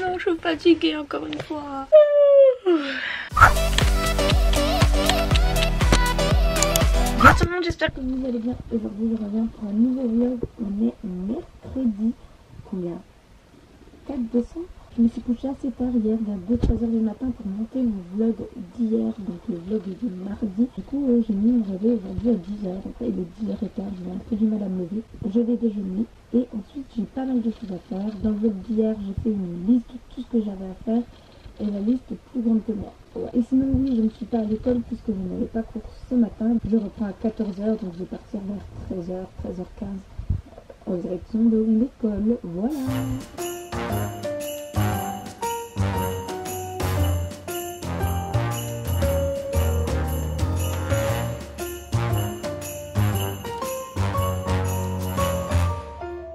non, je suis fatiguée encore une fois. Bonjour tout le monde, j'espère que vous allez bien. Aujourd'hui je reviens pour un nouveau vlog. On est mercredi, combien, 4 décembre. Je me suis couchée assez tard hier, vers 2-3 heures du matin pour monter mon vlog d'hier, donc le vlog du mardi. Du coup j'ai mis mon réveil aujourd'hui à 10h, donc là il est 10h15, j'ai un peu du mal à me lever. Je vais déjeuner et ensuite j'ai pas mal de choses à faire. Dans le vlog d'hier j'ai fait une liste de tout ce que j'avais à faire et la liste est plus grande que moi. Ouais. Et sinon oui, je ne suis pas à l'école puisque je n'avais pas cours ce matin. Je reprends à 14h, donc je vais partir vers 13h, 13h15 en direction de l'école. Voilà.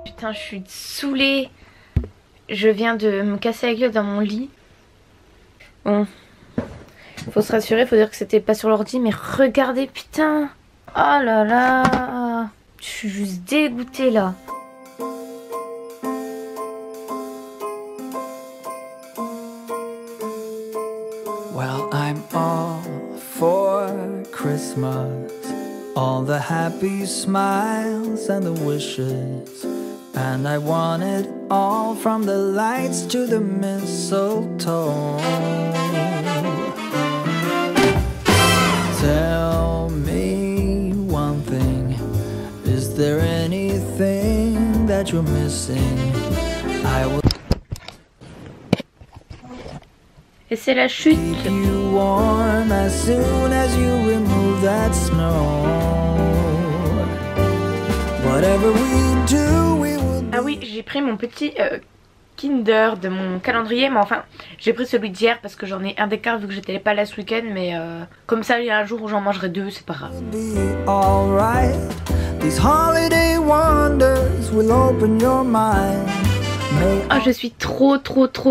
Putain, je suis saoulée. Je viens de me casser la gueule dans mon lit. Bon, faut se rassurer, faut dire que c'était pas sur l'ordi, mais regardez, putain. Oh là là. Je suis juste dégoûtée là. Well, I'm all for Christmas, all the happy smiles and the wishes, and I want it all from the lights to the mistletoe. Tell me one thing, is there anything that you're missing? I will Et c'est la chute. keep you warm as soon as you remove that snow. Whatever we do, we will be. Ah oui, j'ai pris mon petit Kinder de mon calendrier, mais enfin j'ai pris celui d'hier parce que j'en ai un d'écart vu que j'étais pas là ce week-end, mais comme ça il y a un jour où j'en mangerai deux, c'est pas grave. Be alright. These holiday wonders will open your mind. Oh, je suis trop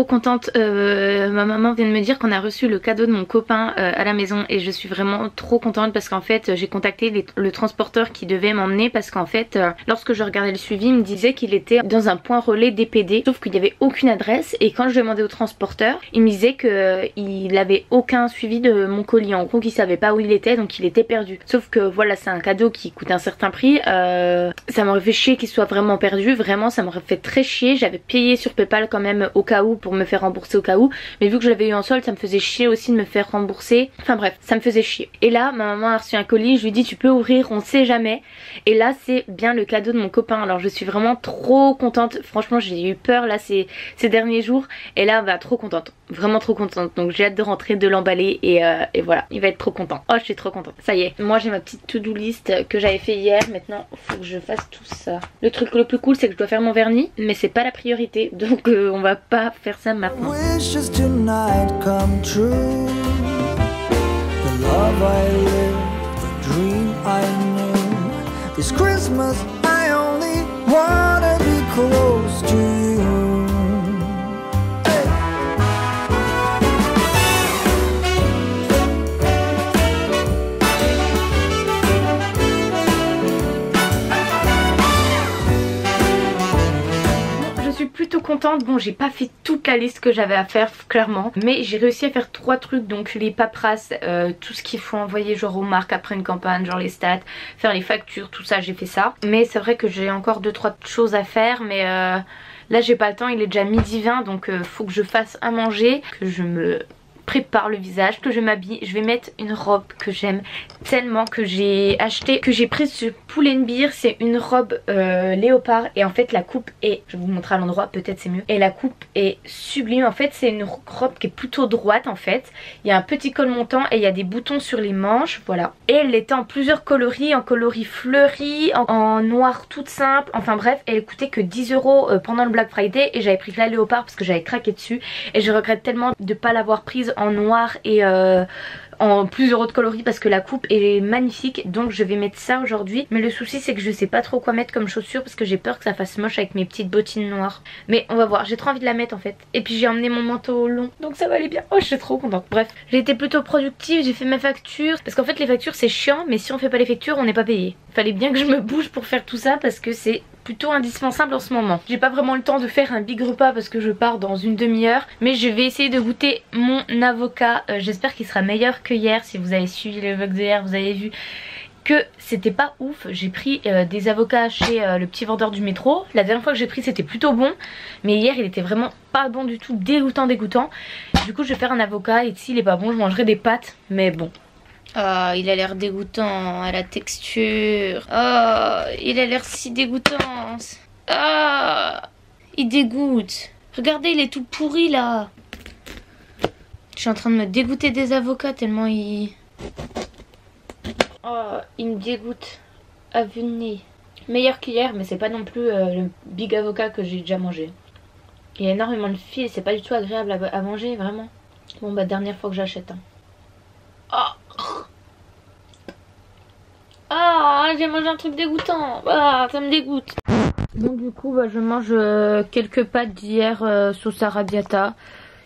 contente. Ma maman vient de me dire qu'on a reçu le cadeau de mon copain à la maison et je suis vraiment trop contente parce qu'en fait j'ai contacté le transporteur qui devait m'emmener parce qu'en fait lorsque je regardais le suivi il me disait qu'il était dans un point relais DPD, sauf qu'il n'y avait aucune adresse, et quand je demandais au transporteur il me disait qu'il avait aucun suivi de mon colis, en gros qu'il savait pas où il était, donc il était perdu. Sauf que voilà, c'est un cadeau qui coûte un certain prix, ça m'aurait fait chier qu'il soit vraiment perdu, vraiment ça m'aurait fait très chier. J'avais payé sur PayPal quand même au cas où pour me faire rembourser au cas où, mais vu que je l'avais eu en solde ça me faisait chier aussi de me faire rembourser, enfin bref ça me faisait chier. Et là ma maman a reçu un colis, je lui ai dit tu peux ouvrir, on sait jamais, et là c'est bien le cadeau de mon copain. Alors je suis vraiment trop contente, franchement j'ai eu peur là ces derniers jours, et là bah trop contente, vraiment trop contente, donc j'ai hâte de rentrer, de l'emballer et voilà, il va être trop content. Oh je suis trop contente, ça y est, moi j'ai ma petite to-do list que j'avais fait hier, maintenant faut que je fasse tout ça. Le truc le plus cool c'est que je dois faire mon vernis, mais c'est pas la priorité, donc on va pas faire ça maintenant. Wishes tonight come true. The love I live, the dream I knew. This Christmas I only wanna be close to you. Plutôt contente. Bon, j'ai pas fait toute la liste que j'avais à faire clairement, mais j'ai réussi à faire 3 trucs, donc les paperasses, tout ce qu'il faut envoyer genre aux marques après une campagne, genre les stats, faire les factures, tout ça j'ai fait ça. Mais c'est vrai que j'ai encore 2-3 choses à faire, mais là j'ai pas le temps, il est déjà 12h20, donc faut que je fasse à manger, que je me prépare le visage, que je m'habille. Je vais mettre une robe que j'aime tellement, que j'ai acheté, que j'ai prise sur Pull&Bear. C'est une robe léopard, et en fait la coupe est, je vais vous montrer à l'endroit, peut-être c'est mieux, et la coupe est sublime. En fait c'est une robe qui est plutôt droite en fait, il y a un petit col montant et il y a des boutons sur les manches, voilà. Et elle était en plusieurs coloris, en coloris fleuri, en noir toute simple, enfin bref, elle coûtait que 10 € pendant le Black Friday, et j'avais pris la léopard parce que j'avais craqué dessus, et je regrette tellement de pas l'avoir prise en noir et en plusieurs autres coloris parce que la coupe est magnifique. Donc je vais mettre ça aujourd'hui, mais le souci c'est que je sais pas trop quoi mettre comme chaussure parce que j'ai peur que ça fasse moche avec mes petites bottines noires. Mais on va voir, j'ai trop envie de la mettre en fait. Et puis j'ai emmené mon manteau long, donc ça va aller bien. Oh, je suis trop contente. Bref, j'ai été plutôt productive, j'ai fait mes factures, parce qu'en fait les factures c'est chiant, mais si on fait pas les factures on n'est pas payé. Fallait bien que je me bouge pour faire tout ça parce que c'est plutôt indispensable en ce moment. J'ai pas vraiment le temps de faire un big repas parce que je pars dans une demi-heure, mais je vais essayer de goûter mon avocat. J'espère qu'il sera meilleur que hier. Si vous avez suivi le vlog d'hier, vous avez vu que c'était pas ouf. J'ai pris des avocats chez le petit vendeur du métro. La dernière fois que j'ai pris c'était plutôt bon, mais hier il était vraiment pas bon du tout, dégoûtant. Du coup je vais faire un avocat et s'il est pas bon je mangerai des pâtes, mais bon. Oh, il a l'air dégoûtant à la texture. Oh, il a l'air si dégoûtant. Ah, il dégoûte. Regardez, il est tout pourri là. Je suis en train de me dégoûter des avocats tellement il... Oh, il me dégoûte à vue de nez. Meilleur qu'hier, mais c'est pas non plus le big avocat que j'ai déjà mangé. Il y a énormément de fils, c'est pas du tout agréable à manger, vraiment. Bon bah dernière fois que j'achète. Hein. Oh. Ah, j'ai mangé un truc dégoûtant. Ah, ça me dégoûte. Donc du coup, bah, je mange quelques pâtes d'hier sauce arrabbiata.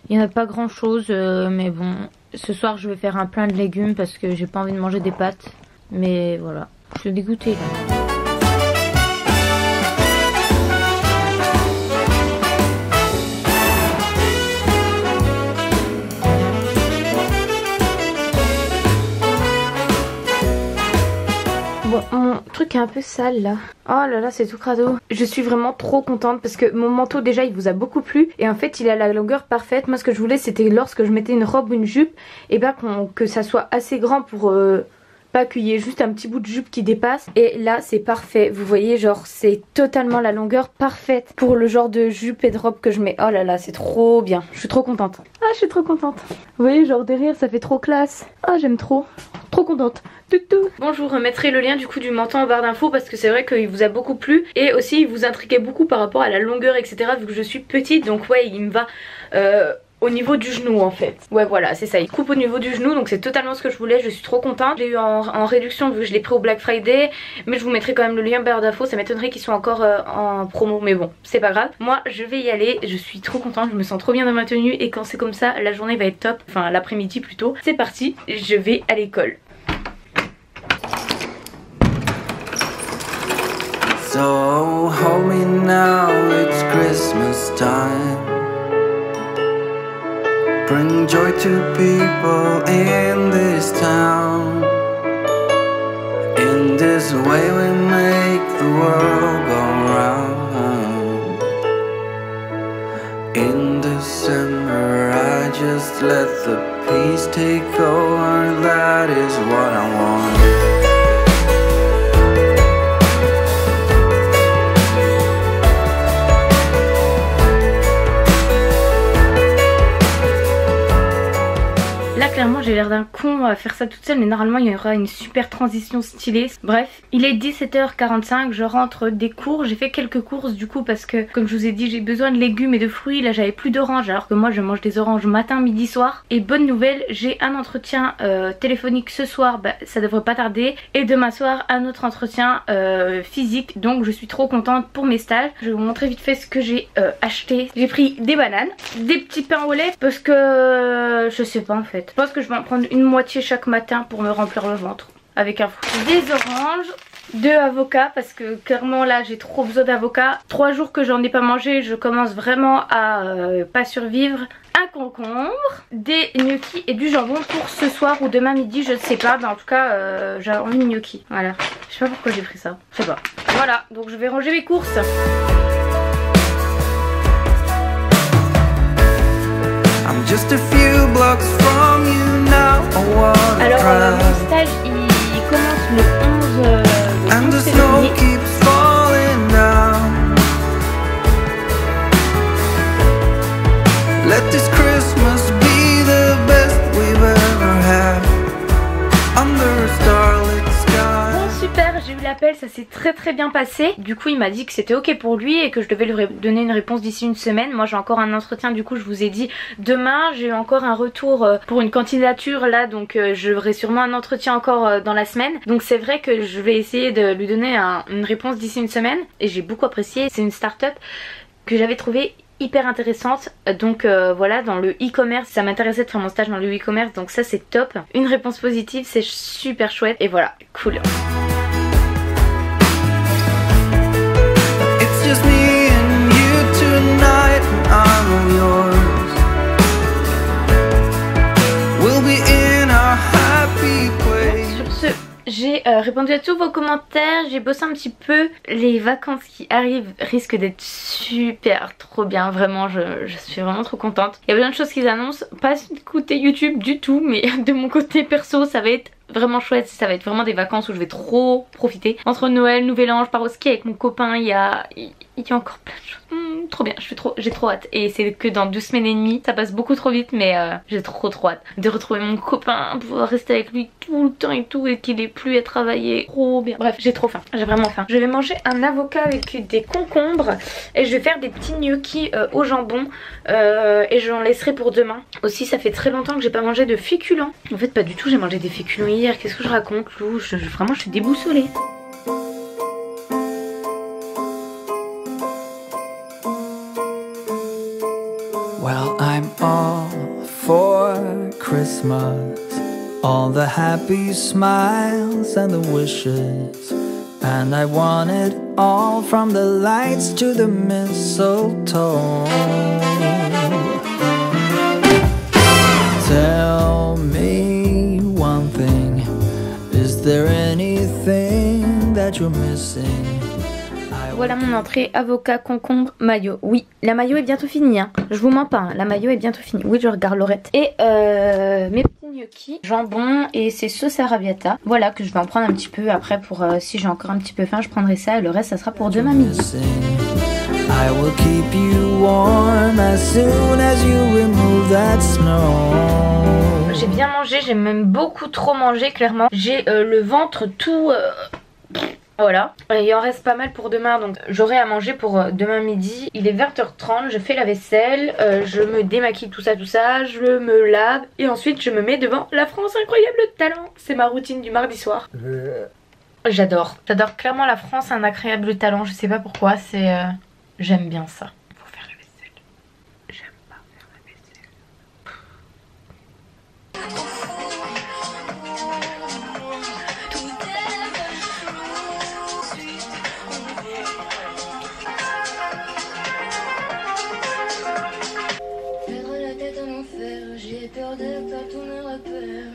Il n'y en a pas grand chose, mais bon. Ce soir, je vais faire un plein de légumes parce que j'ai pas envie de manger des pâtes. Mais voilà, je suis dégoûtée là. Bon, mon truc est un peu sale là. Oh là là, c'est tout crado. Je suis vraiment trop contente parce que mon manteau déjà il vous a beaucoup plu. Et en fait il a la longueur parfaite. Moi ce que je voulais c'était lorsque je mettais une robe ou une jupe, et ben que ça soit assez grand pour pas qu'il y ait juste un petit bout de jupe qui dépasse. Et là c'est parfait. Vous voyez, genre c'est totalement la longueur parfaite pour le genre de jupe et de robe que je mets. Oh là là, c'est trop bien. Je suis trop contente. Ah, je suis trop contente. Vous voyez, genre derrière ça fait trop classe. Ah, j'aime trop. Trop contente. Bon, je vous remettrai le lien du coup du manteau en barre d'infos parce que c'est vrai qu'il vous a beaucoup plu. Et aussi il vous intriguait beaucoup par rapport à la longueur etc. Vu que je suis petite, donc ouais il me va au niveau du genou en fait. Ouais voilà, c'est ça, il coupe au niveau du genou, donc c'est totalement ce que je voulais. Je suis trop contente. J'ai eu en réduction vu que je l'ai pris au Black Friday. Mais je vous mettrai quand même le lien barre d'infos. Ça m'étonnerait qu'ils soient encore en promo, mais bon c'est pas grave. Moi je vais y aller, je suis trop contente. Je me sens trop bien dans ma tenue et quand c'est comme ça la journée va être top. Enfin l'après-midi plutôt. C'est parti, je vais à l'école. So hold me now, it's Christmas time. Bring joy to people in this town. In this way we make the world go round. In December I just let the peace take over. That is what I want. Clairement j'ai l'air d'un con à faire ça toute seule, mais normalement il y aura une super transition stylée. Bref, il est 17h45, je rentre des cours. J'ai fait quelques courses du coup parce que comme je vous ai dit j'ai besoin de légumes et de fruits. Là j'avais plus d'oranges alors que moi je mange des oranges matin, midi, soir. Et bonne nouvelle, j'ai un entretien téléphonique ce soir, bah, ça devrait pas tarder. Et demain soir un autre entretien physique, donc je suis trop contente pour mes stages. Je vais vous montrer vite fait ce que j'ai acheté. J'ai pris des bananes, des petits pains au lait parce que je sais pas en fait. Je pense que je vais en prendre une moitié chaque matin pour me remplir le ventre avec un fruit. Des oranges, 2 avocats parce que clairement là j'ai trop besoin d'avocats. 3 jours que j'en ai pas mangé, je commence vraiment à pas survivre. Un concombre, des gnocchis et du jambon pour ce soir ou demain midi, je ne sais pas, mais en tout cas j'ai envie de gnocchis. Voilà, je sais pas pourquoi j'ai pris ça, je sais pas. Voilà, donc je vais ranger mes courses. I'm just a few blocks from you now. Alors mon stage il commence le 11 février. Let this Christmas be the best we've ever had under a starlit sky. Bon super, j'ai eu l'appel, ça s'est très bien passé. Du coup il m'a dit que c'était ok pour lui et que je devais lui donner une réponse d'ici une semaine. Moi j'ai encore un entretien, du coup je vous ai dit demain. J'ai eu encore un retour pour une candidature là, donc j'aurai sûrement un entretien encore dans la semaine. Donc c'est vrai que je vais essayer de lui donner une réponse d'ici une semaine. Et j'ai beaucoup apprécié, c'est une start-up que j'avais trouvé hyper intéressante, donc voilà, dans le e-commerce, ça m'intéressait de faire mon stage dans le e-commerce, donc ça c'est top. Une réponse positive, c'est super chouette et voilà, cool. It's just me and you tonight, and I'm all yours. We'll be in our happy place. Sur ce, j'ai répondu à tous vos commentaires, j'ai bossé un petit peu. Les vacances qui arrivent risquent d'être super trop bien, vraiment je suis vraiment trop contente. Il y a plein de choses qu'ils annoncent, pas du côté YouTube du tout, mais de mon côté perso ça va être vraiment chouette. Ça va être vraiment des vacances où je vais trop profiter. Entre Noël, Nouvel An, je pars au ski avec mon copain, il y a encore plein de choses. Trop bien, j'ai trop hâte. Et c'est que dans 2 semaines et demie, ça passe beaucoup trop vite, mais j'ai trop hâte de retrouver mon copain, pouvoir rester avec lui tout le temps et tout, et qu'il ait plus à travailler. Trop bien. Bref, j'ai trop faim, j'ai vraiment faim. Je vais manger un avocat avec des concombres et je vais faire des petits gnocchis au jambon et j'en laisserai pour demain. Aussi, ça fait très longtemps que j'ai pas mangé de féculents. En fait, pas du tout, j'ai mangé des féculents hier. Qu'est-ce que je raconte, Lou? Vraiment, je suis déboussolée. Well, I'm all for Christmas, all the happy smiles and the wishes, and I want it all from the lights to the mistletoe. Tell me one thing, is there anything that you're missing? Voilà mon entrée, avocat, concombre, mayo. Oui, la mayo est bientôt finie, hein. Je vous mens pas, hein. La mayo est bientôt finie. Oui, je regarde Laurette. Et mes petits gnocchis, jambon et ces sauces arrabbiata. Voilà, que je vais en prendre un petit peu après pour si j'ai encore un petit peu faim, je prendrai ça et le reste ça sera pour demain midi. I will keep you warm as soon as you remove that snow. J'ai bien mangé, j'ai même beaucoup trop mangé clairement. J'ai le ventre tout... Voilà, il en reste pas mal pour demain, donc j'aurai à manger pour demain midi. Il est 20h30, je fais la vaisselle, je me démaquille tout ça, je me lave et ensuite je me mets devant La France Incroyable Talent. C'est ma routine du mardi soir. J'adore clairement La France un incroyable talent, je sais pas pourquoi, c'est j'aime bien ça. Pour faire la vaisselle, j'aime pas faire la vaisselle. J'ai peur de perdre tous mes repères.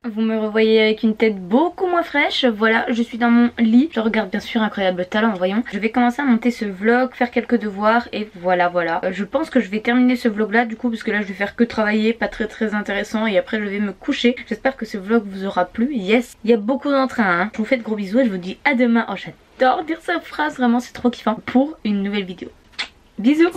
Vous me revoyez avec une tête beaucoup moins fraîche. Voilà, je suis dans mon lit. Je regarde bien sûr Incroyable Talent, voyons. Je vais commencer à monter ce vlog, faire quelques devoirs et voilà. Je pense que je vais terminer ce vlog là du coup parce que là je vais faire que travailler, pas très intéressant et après je vais me coucher. J'espère que ce vlog vous aura plu. Yes, il y a beaucoup d'entrain, hein. Je vous fais de gros bisous et je vous dis à demain. Oh, j'adore dire cette phrase, vraiment c'est trop kiffant pour une nouvelle vidéo. Bisous.